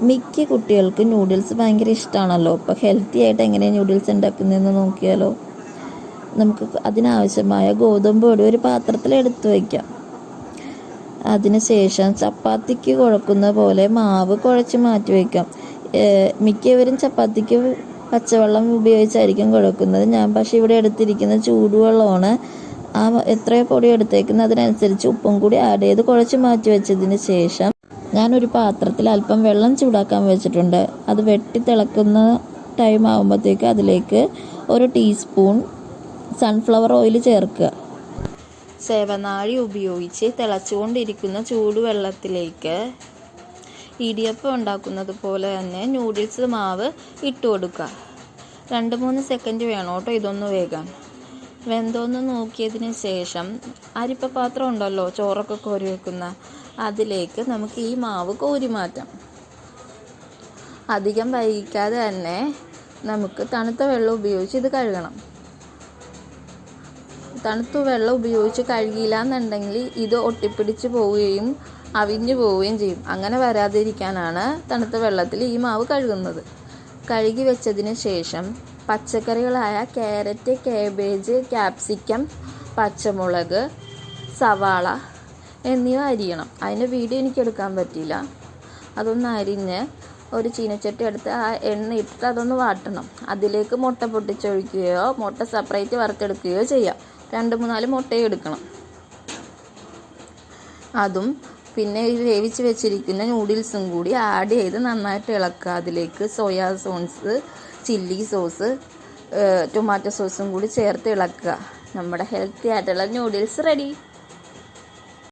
മിക്ക കുട്ടികൾക്ക് നൂഡിൽസ് ഭയങ്കര ഇഷ്ടമാണല്ലോ. അപ്പോൾ ഹെൽത്തി ആയിട്ട് എങ്ങനെയാണ് നൂഡിൽസ് ഉണ്ടാക്കുന്നതെന്ന് നോക്കിയാലോ. നമുക്ക് അതിനാവശ്യമായ ഗോതമ്പ് പൊടി ഒരു പാത്രത്തിൽ എടുത്തു വയ്ക്കാം. അതിനുശേഷം ചപ്പാത്തിക്ക് കുഴക്കുന്ന പോലെ മാവ് കുഴച്ച് മാറ്റി വയ്ക്കാം. മിക്കവരും ചപ്പാത്തിക്ക് പച്ചവെള്ളം ഉപയോഗിച്ചായിരിക്കും കുഴക്കുന്നത്. ഞാൻ പക്ഷേ ഇവിടെ എടുത്തിരിക്കുന്ന ചൂടുവെള്ളമാണ്. എത്രയോ പൊടി എടുത്തേക്കുന്നത് അതിനനുസരിച്ച് ഉപ്പും കൂടി ആഡ് ചെയ്ത് കുഴച്ച് മാറ്റി വെച്ചതിന് ശേഷം ഞാനൊരു പാത്രത്തിൽ അല്പം വെള്ളം ചൂടാക്കാൻ വെച്ചിട്ടുണ്ട്. അത് വെട്ടി തിളക്കുന്ന ടൈം ആകുമ്പോഴത്തേക്ക് അതിലേക്ക് 1 ടീസ്പൂൺ സൺഫ്ലവർ ഓയിൽ ചേർക്കുക. സേവനാഴി ഉപയോഗിച്ച് തിളച്ചുകൊണ്ടിരിക്കുന്ന ചൂടുവെള്ളത്തിലേക്ക് ഇടിയപ്പം ഉണ്ടാക്കുന്നത് പോലെ തന്നെ നൂഡിൽസ് മാവ് ഇട്ട് കൊടുക്കുക. 2-3 സെക്കൻഡ് വേണം കേട്ടോ ഇതൊന്ന് വേകാൻ. വെന്തോന്ന് നോക്കിയതിന് ശേഷം അരിപ്പ പാത്രം ഉണ്ടല്ലോ, ചോറൊക്കെ കോരി വെക്കുന്ന, അതിലേക്ക് നമുക്ക് ഈ മാവ് കോരി മാറ്റാം. അധികം വൈകിക്കാതെ തന്നെ നമുക്ക് തണുത്ത വെള്ളം ഉപയോഗിച്ച് ഇത് കഴുകണം. തണുത്ത വെള്ളം ഉപയോഗിച്ച് കഴുകിയില്ല എന്നുണ്ടെങ്കിൽ ഇത് ഒട്ടിപ്പിടിച്ച് പോവുകയും അവിഞ്ഞു പോവുകയും ചെയ്യും. അങ്ങനെ വരാതിരിക്കാനാണ് തണുത്ത വെള്ളത്തിൽ ഈ മാവ് കഴുകുന്നത്. കഴുകി വെച്ചതിന് ശേഷം പച്ചക്കറികളായ ക്യാരറ്റ്, കാബേജ്, ക്യാപ്സിക്കം, പച്ചമുളക്, സവാള എന്നിവ അരിയണം. അതിൻ്റെ വീഡിയോ എനിക്ക് എടുക്കാൻ പറ്റിയില്ല. അതൊന്ന് അരിഞ്ഞ് ഒരു ചീനച്ചട്ടി എടുത്ത് ആ എണ്ണ ഇട്ടിട്ട് അതൊന്ന് വാട്ടണം. അതിലേക്ക് മുട്ട പൊട്ടിച്ചൊഴിക്കുകയോ മുട്ട സെപ്പറേറ്റ് വറുത്തെടുക്കുകയോ ചെയ്യാം. 2-3 മുട്ടയും എടുക്കണം. അതും പിന്നെ ഈ വേവിച്ച് വെച്ചിരിക്കുന്ന നൂഡിൽസും കൂടി ആഡ് ചെയ്ത് നന്നായിട്ട് ഇളക്കുക. അതിലേക്ക് soya sauce, chilli sauce, tomato സോസും കൂടി ചേർത്ത് ഇളക്കുക. നമ്മുടെ ഹെൽത്തി ആയിട്ടുള്ള നൂഡിൽസ് റെഡി.